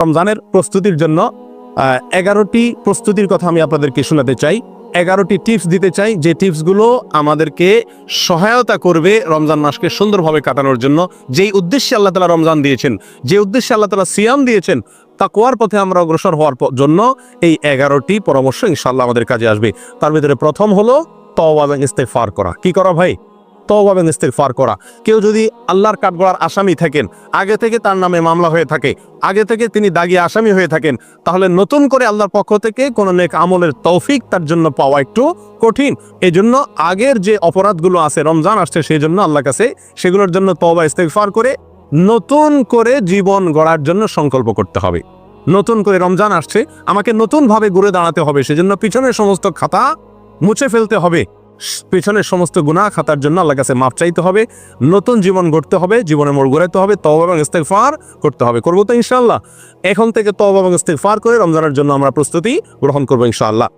রমজানের প্রস্তুতির জন্য 11টি প্রস্তুতির কথা আমি আপনাদেরকে শোনাতে চাই। 11টি টিপস দিতে চাই, যে টিপসগুলো আমাদেরকে সহায়তা করবে রমজান মাসকে সুন্দরভাবে কাটানোর জন্য। যেই উদ্দেশ্যে আল্লাহ তাআলা রমজান দিয়েছেন, যে উদ্দেশ্যে আল্লাহ তাআলা সিয়াম দিয়েছেন, তাকওয়ার পথে আমরা অগ্রসর হওয়ার জন্য এই 11টি পরামর্শ ইনশাআল্লাহ আমাদের কাজে আসবে। তার ভিতরে প্রথম হলো তওবা এবং ইস্তেগফার করা। কি করা ভাই? তওবা এবং ইস্তেগফার করা। কেউ যদি আল্লাহর কাঠগড়ার আসামি থাকেন, আগে থেকে তার নামে মামলা হয়ে থাকে, আগে থেকে তিনি দাগী আসামি হয়ে থাকেন, তাহলে নতুন করে আল্লাহর পক্ষ থেকে কোনো নেক আমলের তৌফিক তার জন্য পাওয়া একটু কঠিন। এই জন্য আগের যে অপরাধগুলো আছে, রমজান আসছে সেই জন্য আল্লাহর কাছে সেগুলোর জন্য তওবা ইস্তেগফার করে নতুন করে জীবন গড়ার জন্য সংকল্প করতে হবে। নতুন করে রমজান আসছে, আমাকে নতুনভাবে ঘুরে দাঁড়াতে হবে, সেজন্য পিছনের সমস্ত খাতা মুছে ফেলতে হবে, পেছনের সমস্ত গুনাহ খাতার জন্য আল্লাহর কাছে মাফ চাইতে হবে, নতুন জীবন গড়তে হবে, জীবনে মোড় ঘোরাতে হবে, তওবা এবং ইস্তেগফার করতে হবে। করবো তো ইনশাআল্লাহ? এখন থেকে তওবা এবং ইস্তেগফার করে রমজানের জন্য আমরা প্রস্তুতি গ্রহণ করবো ইনশাআল্লাহ।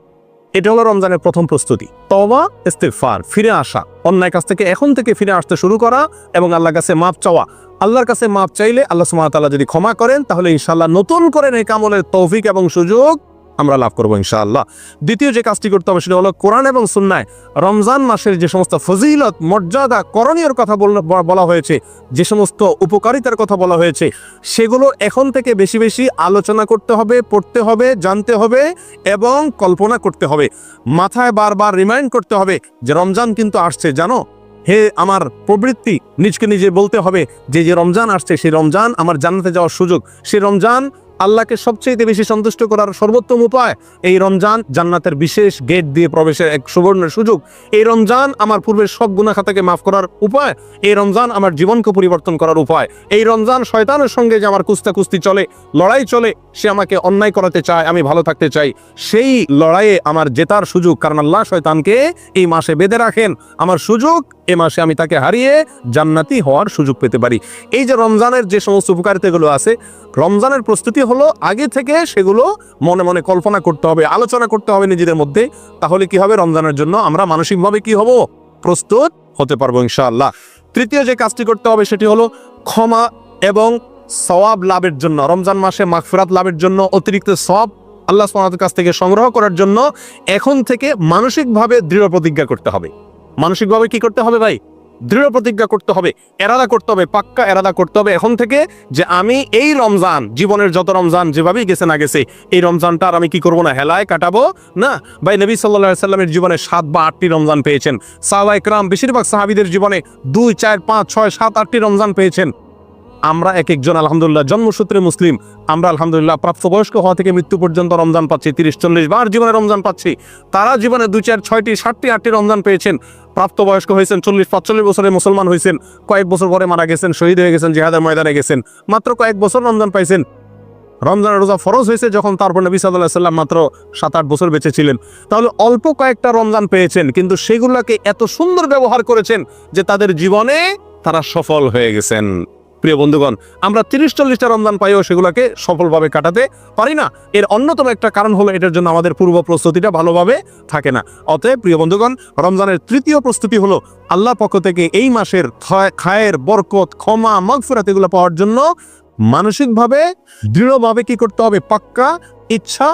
এটা হলো রমজানের প্রথম প্রস্তুতি, তওবা ইস্তেগফার, ফিরে আসা, অন্যায় কাছ থেকে এখন থেকে ফিরে আসতে শুরু করা এবং আল্লাহর কাছে মাফ চাওয়া। আল্লাহর কাছে মাফ চাইলে আল্লাহ সুবহানাহু ওয়া তাআলা যদি ক্ষমা করেন, তাহলে ইনশাআল্লাহ নতুন করে নেক আমলের তৌফিক এবং সুযোগ আমরা লাভ করবো ইনশাআল্লাহ। দ্বিতীয় যে কাজটি করতে হবে সেটা হলো কোরআন এবং সুন্নায় রমজান মাসের যে সমস্ত ফজিলত, মর্যাদা, করণীয়র কথা বলা হয়েছে, যে সমস্ত উপকারিতার কথা বলা হয়েছে, সেগুলো এখন থেকে বেশি বেশি আলোচনা করতে হবে, পড়তে হবে, জানতে হবে এবং কল্পনা করতে হবে। মাথায় বারবার রিমাইন্ড করতে হবে যে রমজান কিন্তু আসছে, জানো। হে আমার প্রবৃত্তি, নিজকে নিজে বলতে হবে যে যে রমজান আসছে সেই রমজান আমার জান্নাতে যাওয়ার সুযোগ, সেই রমজান আল্লাহকে সবচেয়ে বেশি সন্তুষ্ট করার সর্বোত্তম উপায়, এই রমজান জান্নাতের বিশেষ গেট দিয়ে প্রবেশের এক সুবর্ণ সুযোগ, এই রমজান আমার পূর্বের সব গুনাহ খাতাকে মাফ করার উপায়, এই রমজান আমার জীবনকে পরিবর্তন করার উপায়, এই রমজান শয়তানের সঙ্গে যে আমার কুস্তি চলে, লড়াই চলে, সে আমাকে অন্যায় করাতে চায়, আমি ভালো থাকতে চাই, সেই লড়াইয়ে আমার জেতার সুযোগ, কারণ আল্লাহ শয়তানকে এই মাসে বেঁধে রাখেন, আমার সুযোগ এ মাসে আমি তাকে হারিয়ে জান্নাতি হওয়ার সুযোগ পেতে পারি। এই যে রমজানের যে সমস্ত উপকারিতাগুলো আছে, রমজানের প্রস্তুতি হলো আগে থেকে সেগুলো মনে মনে কল্পনা করতে হবে, আলোচনা করতে হবে নিজেদের মধ্যে। তাহলে কি হবে? রমজানের জন্য আমরা মানসিকভাবে কি হব? প্রস্তুত হতে পারবো ইনশাআল্লাহ। তৃতীয় যে কাজটি করতে হবে সেটি হলো ক্ষমা এবং সওয়াব লাভের জন্য, রমজান মাসে মাগফিরাত লাভের জন্য, অতিরিক্ত সওয়াব আল্লাহ সুবহানাহু ওয়া তাআলার কাছ থেকে সংগ্রহ করার জন্য এখন থেকে মানসিকভাবে দৃঢ় প্রতিজ্ঞা করতে হবে। মানসিকভাবে কি করতে হবে ভাই? দৃঢ় প্রতিজ্ঞা করতে হবে, এরাদা করতে হবে, পাক্কা এরাদা করতে হবে এখন থেকে যে আমি এই রমজান, জীবনের যত রমজান যেভাবেই গেছে না গেছে, এই রমজানটা আর আমি কি করবো না, হেলায় কাটাবো না। ভাই নবী সাল্লাল্লাহু আলাইহি সাল্লামের জীবনে 7 বা 8টি রমজান পেয়েছেন। সাহাবায়ে কেরাম, বেশিরভাগ সাহাবীদের জীবনে 2, 4, 5, 6, 7, 8টি রমজান পেয়েছেন। আমরা এক একজন আলহামদুলিল্লাহ জন্মসূত্রে মুসলিম, আমরা আলহামদুলিল্লাহ প্রাপ্তবয়স্ক হওয়া থেকে মৃত্যু পর্যন্ত রমজান পাচ্ছি, 30-40 বার জীবনে রমজান পাচ্ছি। তারা জীবনে 2, 4, 6টি, 7টি, 8টি রমজান পেয়েছেন, প্রাপ্তবয়স্ক হয়েছেন, 40-45 বছরে মুসলমান হয়েছেন, কয়েক বছর পরে মারা গেছেন, শহীদ হয়ে গেছেন, জিহাদের ময়দানে গেছেন, মাত্র কয়েক বছর রমজান পাইছেন। রমজানের রোজা ফরজ হয়েছে যখন, তারপর নবী সাল্লাল্লাহু আলাইহি সাল্লাম মাত্র 7-8 বছর বেঁচে ছিলেন। তাহলে অল্প কয়েকটা রমজান পেয়েছেন, কিন্তু সেগুলোকে এত সুন্দর ব্যবহার করেছেন যে তাদের জীবনে তারা সফল হয়ে গেছেন। প্রিয় বন্ধুগণ, আমরা 30-40টা রমজান পাইও সেগুলোকে সফলভাবে কাটাতে পারি না। এর অন্যতম একটা কারণ হলো এটার জন্য আমাদের পূর্ব প্রস্তুতিটা ভালোভাবে থাকে না। অতএব প্রিয় বন্ধুগণ, রমজানের তৃতীয় প্রস্তুতি হলো আল্লাহর পক্ষ থেকে এই মাসের খায়ের, বরকত, ক্ষমা, মাগফিরাত এগুলো পাওয়ার জন্য মানসিকভাবে দৃঢ়ভাবে কি করতে হবে? পাক্কা ইচ্ছা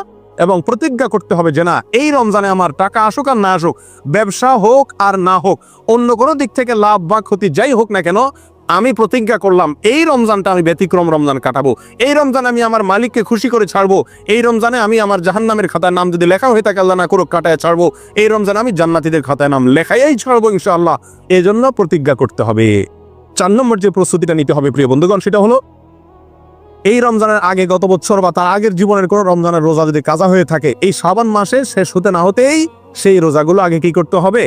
এবং প্রতিজ্ঞা করতে হবে যে না, এই রমজানে আমার টাকা আসুক আর না আসুক, ব্যবসা হোক আর না হোক, অন্য কোনো দিক থেকে লাভ বা ক্ষতি যাই হোক না কেন, আমি প্রতিজ্ঞা করলাম এই রমজানটা আমি ব্যতিক্রম রমজান কাটাবো, এই রমজানে আমি আমার মালিককে খুশি করে ছাড়বো, এই রমজানে আমি আমার জাহান্নামের খাতায় নাম যদি লেখা হয়ে থাকে আল্লাহ না করুক কাটায় ছাড়বো, এই রমজানে আমি জান্নাতীদের খাতায় নাম লেখাই ছাড়বো ইনশাআল্লাহ। এই জন্য প্রতিজ্ঞা করতে হবে। 4 নম্বর যে প্রস্তুতিটা নিতে হবে প্রিয় বন্ধুগণ, সেটা হলো এই রমজানের আগে গত বছর বা তার আগের জীবনের কোনো রমজানের রোজা যদি কাজা হয়ে থাকে, এই শাবান মাসে শেষ হতে না হতেই সেই রোজাগুলো আগে কি করতে হবে?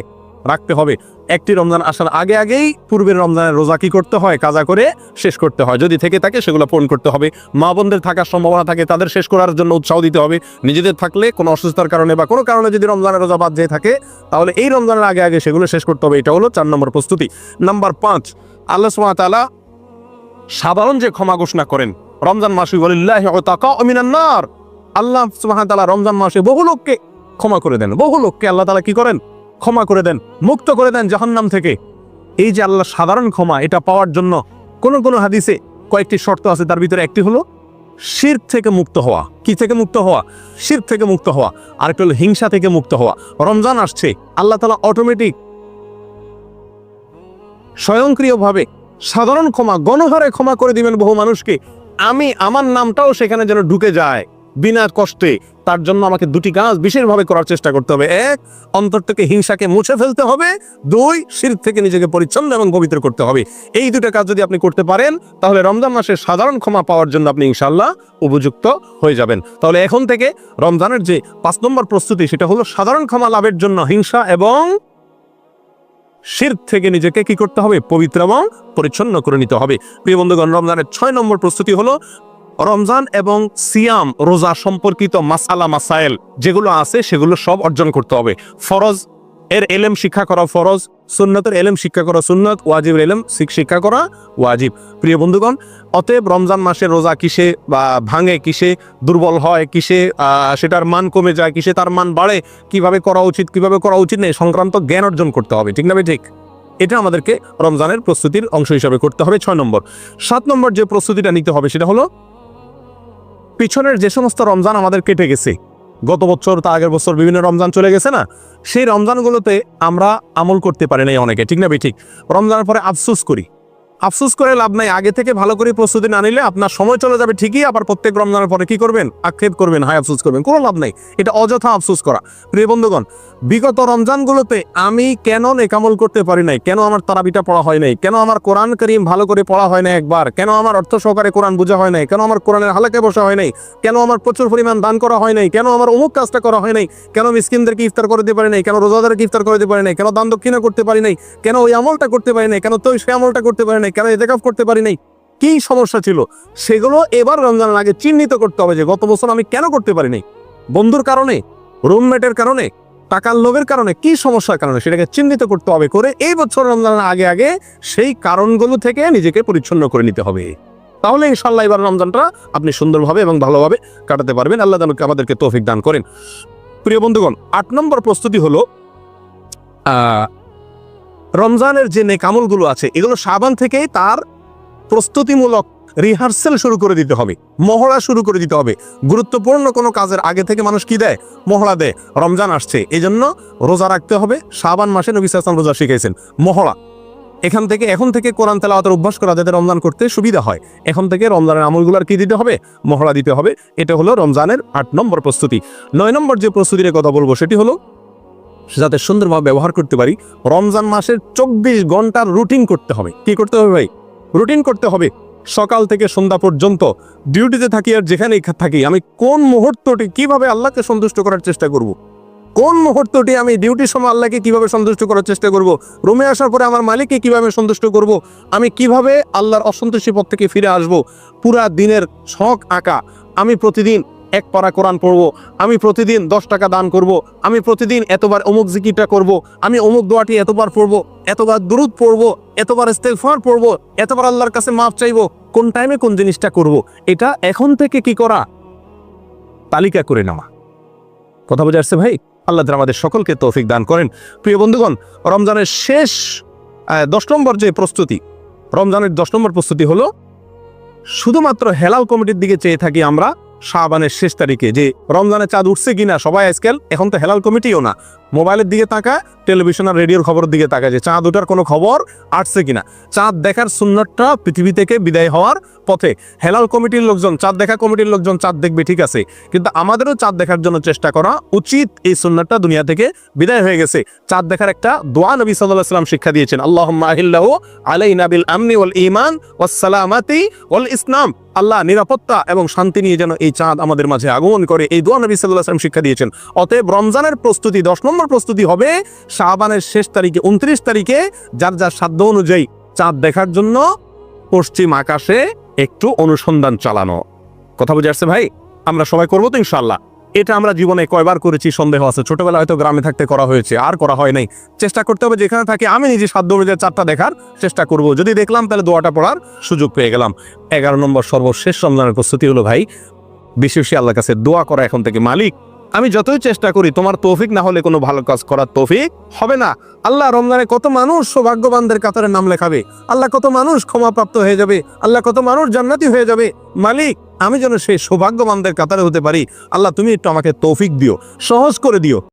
রাখতে হবে। একটি রমজান আসার আগেই পূর্বের রমজানের রোজা কি করতে হয়? কাজা করে শেষ করতে হয়। যদি থেকে থাকে সেগুলো পূরণ করতে হবে। মা বোনদের থাকার সম্ভাবনা থাকে, তাদের শেষ করার জন্য উৎসাহ দিতে হবে। নিজেদের থাকলে কোনো অসুস্থতার কারণে বা কোনো কারণে যদি রমজানের রোজা বাদ যেয়ে থাকে, তাহলে এই রমজানের আগে সেগুলো শেষ করতে হবে। এটা হলো 4 নম্বর প্রস্তুতি। নাম্বার 5, আল্লাহ সুবহানাহু ওয়া তাআলা সাধারণ যে ক্ষমা ঘোষণা করেন রমজান মাসে, ওয়ালিল্লাহি উতাকাউ মিনান নার, আল্লাহ সুবহানাহু ওয়া তাআলা রমজান মাসে বহু লোককে ক্ষমা করে দেন, বহু লোককে আল্লাহ তাআলা কি করেন? ক্ষমা করে দেন, মুক্ত করে দেন জাহান্নাম থেকে। এই যে আল্লাহ সাধারণ ক্ষমা, এটা পাওয়ার জন্য কোন কোন হাদিসে কয়েকটি শর্ত আছে, তার ভিতরে একটি হলো শিরক থেকে মুক্ত হওয়া। কি থেকে মুক্ত হওয়া? শিরক থেকে মুক্ত হওয়া। আরেকটা হলো হিংসা থেকে মুক্ত হওয়া। রমজান আসছে, আল্লাহ তাআলা অটোমেটিক স্বয়ংক্রিয়ভাবে সাধারণ ক্ষমা, গণহারে ক্ষমা করে দিবেন বহু মানুষকে। আমার নামটাও সেখানে যেন ঢুকে যায় বিনা কষ্টে। তার জন্য আমাকে দুটি কাজ বিশেষভাবে করার চেষ্টা করতে হবে। এক, অন্তর থেকে হিংসাকে মুছে ফেলতে হবে। দুই, শিরক থেকে নিজেকে পরিচ্ছন্ন এবং পবিত্র করতে হবে। এই দুটো কাজ যদি আপনি করতে পারেন, তাহলে রমজান মাসে সাধারণ ক্ষমা পাওয়ার জন্য আপনি ইনশাআল্লাহ উপযুক্ত হয়ে যাবেন। তাহলে এখন থেকে রমজানের যে 5 নম্বর প্রস্তুতি, সেটা হলো সাধারণ ক্ষমা লাভের জন্য হিংসা এবং শিরক থেকে নিজেকে কি করতে হবে? পবিত্র এবং পরিচ্ছন্ন করে নিতে হবে। প্রিয় বন্ধুগণ, রমজানের 6 নম্বর প্রস্তুতি হলো রমজান এবং সিয়াম, রোজা সম্পর্কিত মাসালা মাসাইল যেগুলো আছে সেগুলো সব অর্জন করতে হবে। ফরজ এর এলেম শিক্ষা করা ফরজ, সুন্নতের এলেম শিক্ষা করা সুন্নত, ওয়াজিবের এলেম শিক্ষা করা ওয়াজিব। প্রিয় বন্ধুগণ, অতএব রমজান মাসে রোজা কিসে বা ভাঙে, কিসে দুর্বল হয়, কিসে সেটার মান কমে যায়, কিসে তার মান বাড়ে, কিভাবে করা উচিত, কিভাবে করা উচিত নেই সংক্রান্ত জ্ঞান অর্জন করতে হবে। ঠিক না ভাই? ঠিক। এটা আমাদেরকে রমজানের প্রস্তুতির অংশ হিসাবে করতে হবে। 6 নম্বর। 7 নম্বর যে প্রস্তুতিটা নিতে হবে সেটা হলো পিছনের যে সমস্ত রমজান আমাদের কেটে গেছে, গত বছর, তার আগের বছর বিভিন্ন রমজান চলে গেছে না, সেই রমজানগুলোতে আমরা আমল করতে পারি নাই অনেকে। ঠিক না ভাই? ঠিক। রমজানের পরে আফসোস করি। আফসোস করে লাভ নাই। আগে থেকে ভালো করে প্রস্তুতি না নিলে আপনার সময় চলে যাবে ঠিকই, আবার প্রত্যেক রমজানের পরে কি করবেন? আক্ষেপ করবেন, হায় আফসোস করবেন। কোনো লাভ নাই, এটা অযথা আফসোস করা। প্রিয় বন্ধুগণ, বিগত রমজানগুলোতে আমি কেন নেকামল করতে পারি নাই? কেন আমার তারাবিটা পড়া হয় নাই? কেন আমার কোরআন কারীম ভালো করে পড়া হয় না একবার? কেন আমার অর্থ সহকারে কোরআন বোঝা হয় নাই? কেন আমার কোরআনের হালকে বসা হয় নাই? কেন আমার প্রচুর পরিমাণ দান করা হয় নাই? কেন আমার অমুক কাজটা করা হয় নাই? কেন মিসকিনদেরকে ইফতার করে দিতে পারি নাই? কেন রোজাদারকে ইফতার করে দিতে পারি নাই? কেন দান দক্ষিণা করতে পারি নাই? কেন ওই আমলটা করতে পারি নাই? কেন তো সে আমলটা করতে পারি নাই? কেন ইতিকাফ করতে পারি নাই? কি সমস্যা ছিল সেগুলো এবার রমজানের আগে চিহ্নিত করতে হবে যে গত বছর আমি কেন করতে পারি নাই। বন্ধুর কারণে, রুমমেটের কারণে, টাকার লোভের কারণে, কি সমস্যার কারণে, সেটাকে চিহ্নিত করতে হবে। করে এই বছর রমজানের আগে আগে সেই কারণগুলো থেকে নিজেকে পরিচ্ছন্ন করে নিতে হবে। তাহলে ইনশাআল্লাহ এবার রমজানটা আপনি সুন্দরভাবে এবং ভালোভাবে কাটাতে পারবেন। আল্লাহ আমাদেরকে তৌফিক দান করেন। প্রিয় বন্ধুগণ, 8 নম্বর প্রস্তুতি হলো রমজানের যে নেক আমলগুলো আছে এগুলো শাবান থেকেই তার প্রস্তুতিমূলক রিহার্সেল শুরু করে দিতে হবে, মহড়া শুরু করে দিতে হবে। গুরুত্বপূর্ণ কোনো কাজের আগে থেকে মানুষ কি দেয়? মহড়া দেয়। রমজান আসছে, এই জন্য রোজা রাখতে হবে। শাবান মাসে নবী সাল্লাল্লাহু আলাইহি ওয়াসাল্লাম রোজা শিখিয়েছেন, মহড়া। এখন থেকে কোরআন তেলাওয়াতের অভ্যাস করা যাতে রমজান করতে সুবিধা হয়, এখন থেকে রমজানের আমলগুলোর কি দিতে হবে? মহড়া দিতে হবে। এটা হলো রমজানের 8 নম্বর প্রস্তুতি। 9 নম্বর যে প্রস্তুতির কথা বলবো সেটি হলো যাতে সুন্দরভাবে ব্যবহার করতে পারি, রমজান মাসের 24 ঘন্টার রুটিন করতে হবে। কি করতে হবে ভাই? রুটিন করতে হবে। সকাল থেকে সন্ধ্যা পর্যন্ত ডিউটিতে থাকি আর যেখানেই থাকি, আমি কোন মুহূর্তটি কিভাবে আল্লাহকে সন্তুষ্ট করার চেষ্টা করব, কোন মুহূর্তটি আমি ডিউটির সময় আল্লাহকে কিভাবে সন্তুষ্ট করার চেষ্টা করব, রুমে আসার পরে আমার মালিককে কিভাবে সন্তুষ্ট করব, আমি কিভাবে আল্লাহর অসন্তুষ্টি পথ থেকে ফিরে আসব, পুরা দিনের ছক আঁকা। আমি প্রতিদিন 1 পারা কোরআন পড়বো, আমি প্রতিদিন 10 টাকা দান করব, আমি প্রতিদিন এতবার অমুক জিকিরটা করব, আমি অমুক দোয়াটি এতবার পড়বো, এতবার দুরূদ পড়বো, এতবার ইস্তেগফার পড়বো, এতবার আল্লাহর কাছে মাফ চাইবো, কোন টাইমে কোন জিনিসটা করব। এটা এখন থেকে কি করা? তালিকা করে নেওয়া। কথা বোঝা যাচ্ছে ভাই? আল্লাহ আমাদের সকলকে তৌফিক দান করেন। প্রিয় বন্ধুগণ, রমজানের শেষ 10 নম্বর যে প্রস্তুতি, রমজানের 10 নম্বর প্রস্তুতি হলো শুধুমাত্র হেলাল কমিটির দিকে চেয়ে থাকি আমরা শাবানের শেষ তারিখে যে রমজানের চাঁদ উঠছে কিনা সবাই আজকাল, এখন তো হেলাল কমিটিও না, মোবাইলের দিকে তাকায়, টেলিভিশন আর রেডিওর খবরের দিকে তাকায় যে চাঁদ ওঠার কোনো খবর আসছে কিনা। চাঁদ দেখার সুন্নতটা পৃথিবী থেকে বিদায় হওয়ার পথে। হেলাল কমিটির লোকজন, চাঁদ দেখা কমিটির লোকজন চাঁদ দেখবে, ঠিক আছে, কিন্তু আমাদেরও চাঁদ দেখার জন্য চেষ্টা করা উচিত। এই সুন্নতটা দুনিয়া থেকে বিদায় হয়ে গেছে। চাঁদ দেখার একটা দোয়া নবী সাল্লাল্লাহু আলাইহি ওয়াসাল্লাম শিক্ষা দিয়েছেন, আল্লাহুম্মা আহিল্লাহু আলাইনা বিল আমনি ওয়াল ঈমান ওয়াস সালামাতি ওয়াল ইসলাম। আল্লাহ নিরাপত্তা এবং শান্তি নিয়ে যেন এই চাঁদ আমাদের মাঝে আগমন করে, এই দোয়া নবী সাল্লাল্লাহু আলাইহি ওয়াসাল্লাম শিক্ষা দিয়েছেন। অতএব রমজানের প্রস্তুতি 10 নম্বর প্রস্তুতি হবে শাবানের শেষ তারিখে 29 তারিখে যার যার সাধ্য অনুযায়ী চাঁদ দেখার জন্য পশ্চিম আকাশে একটু অনুসন্ধান চালানো। কথা বুঝে আসছে ভাই? আমরা সবাই করবো তো ইনশাআল্লাহ। এটা আমরা জীবনে কয়বার করেছি সন্দেহ আছে। ছোটবেলা হয়তো গ্রামে থাকতে করা হয়েছে, আর করা হয় নাই। চেষ্টা করতে হবে যেখানে থাকি আমি নিজে সাধ্য অনুযায়ী চাঁদটা দেখার চেষ্টা করব। যদি দেখলাম তাহলে দোয়াটা পড়ার সুযোগ পেয়ে গেলাম। 11 নম্বর সর্বশেষ রমজানের প্রস্তুতি হলো ভাই বেশি বেশি আল্লাহর কাছে দোয়া করা এখন থেকে। মালিক, আমি যতই চেষ্টা করি তোমার তৌফিক না হলে কোনো ভালো কাজ করার তৌফিক হবে না। আল্লাহ, রমজানে কত মানুষ সৌভাগ্যবানদের কাতারে নাম লেখাবে, আল্লাহ কত মানুষ ক্ষমাপ্রাপ্ত হয়ে যাবে, আল্লাহ কত মানুষ জান্নাতি হয়ে যাবে। মালিক, আমি যেন সেই সৌভাগ্যবানদের কাতারে হতে পারি। আল্লাহ তুমি একটু আমাকে তৌফিক দিও, সহজ করে দিও।